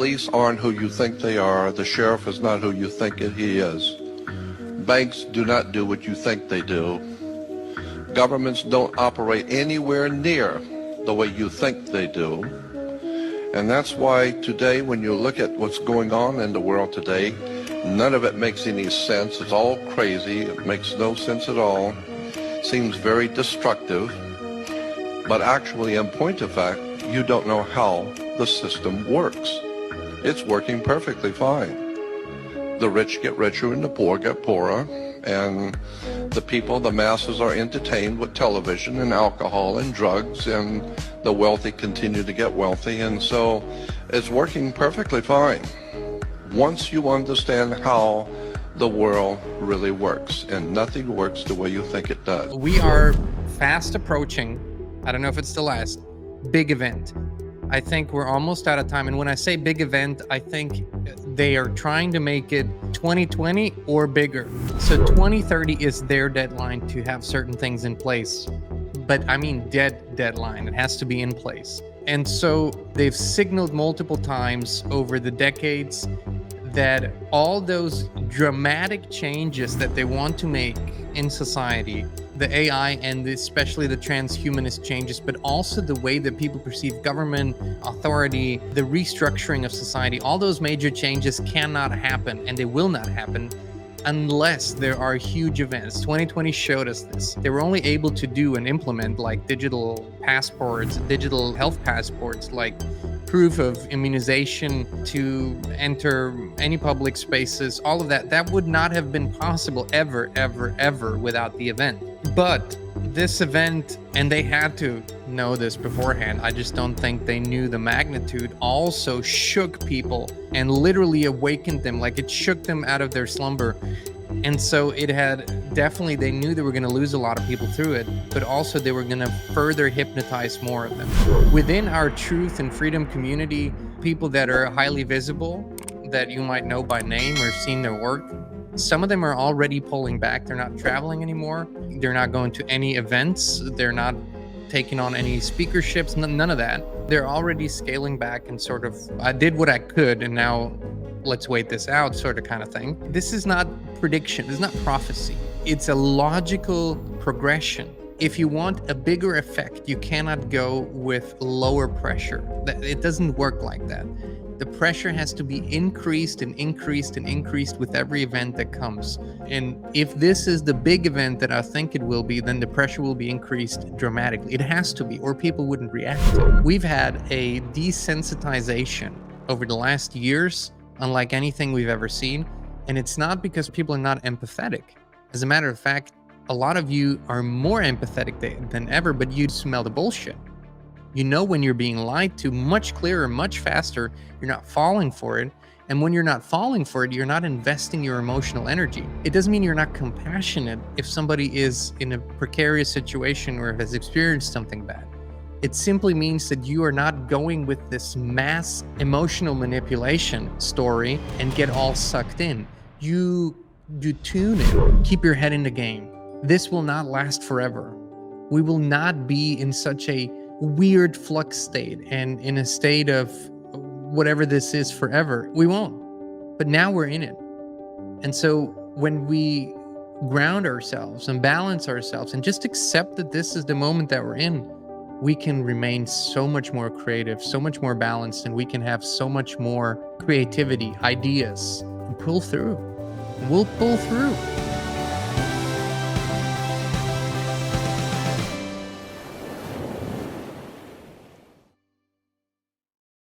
police aren't who you think they are. The sheriff is not who you think he is. Banks do not do what you think they do. Governments don't operate anywhere near the way you think they do. And that's why today, when you look at what's going on in the world today, none of it makes any sense. It's all crazy. It makes no sense at all. Seems very destructive. But actually, in point of fact, you don't know how the system works. It's working perfectly fine. The rich get richer and the poor get poorer, and the people, the masses, are entertained with television and alcohol and drugs, and the wealthy continue to get wealthy, and so it's working perfectly fine once you understand how the world really works, and nothing works the way you think it does. We are fast approaching, I don't know if it's the last, big event. I think we're almost out of time. And when I say big event, I think they are trying to make it 2020 or bigger. So 2030 is their deadline to have certain things in place. But I mean deadline. It has to be in place. And so they've signaled multiple times over the decades that all those dramatic changes that they want to make in society, the AI and especially the transhumanist changes, but also the way that people perceive government, authority, the restructuring of society, all those major changes cannot happen, and they will not happen unless there are huge events. 2020 showed us this. They were only able to do and implement like digital passports, digital health passports, like proof of immunization to enter any public spaces, all of that. That would not have been possible ever without the event. But this event, and they had to know this beforehand, I just don't think they knew the magnitude, also shook people and literally awakened them, like it shook them out of their slumber. And so it had definitely, they knew they were going to lose a lot of people through it, but also they were going to further hypnotize more of them. Within our truth and freedom community, people that are highly visible, that you might know by name or seen their work, some of them are already pulling back. They're not traveling anymore. They're not going to any events. They're not taking on any speakerships, none of that. They're already scaling back and sort of, I did what I could and now let's wait this out sort of kind of thing. This is not prediction. It's not prophecy. It's a logical progression. If you want a bigger effect, you cannot go with lower pressure. It doesn't work like that. The pressure has to be increased and increased and increased with every event that comes. And if this is the big event that I think it will be, then the pressure will be increased dramatically. It has to be, or people wouldn't react to it. We've had a desensitization over the last years, unlike anything we've ever seen. And it's not because people are not empathetic. As a matter of fact, a lot of you are more empathetic than ever, but you smell the bullshit. You know when you're being lied to much clearer, much faster. You're not falling for it. And when you're not falling for it, you're not investing your emotional energy. It doesn't mean you're not compassionate if somebody is in a precarious situation or has experienced something bad. It simply means that you are not going with this mass emotional manipulation story and get all sucked in. You tune in, keep your head in the game. This will not last forever. We will not be in such a weird flux state and in a state of whatever this is forever. We won't. But now we're in it. And so when we ground ourselves and balance ourselves and just accept that this is the moment that we're in, we can remain so much more creative, so much more balanced, and we can have so much more creativity, ideas, and pull through. We'll pull through.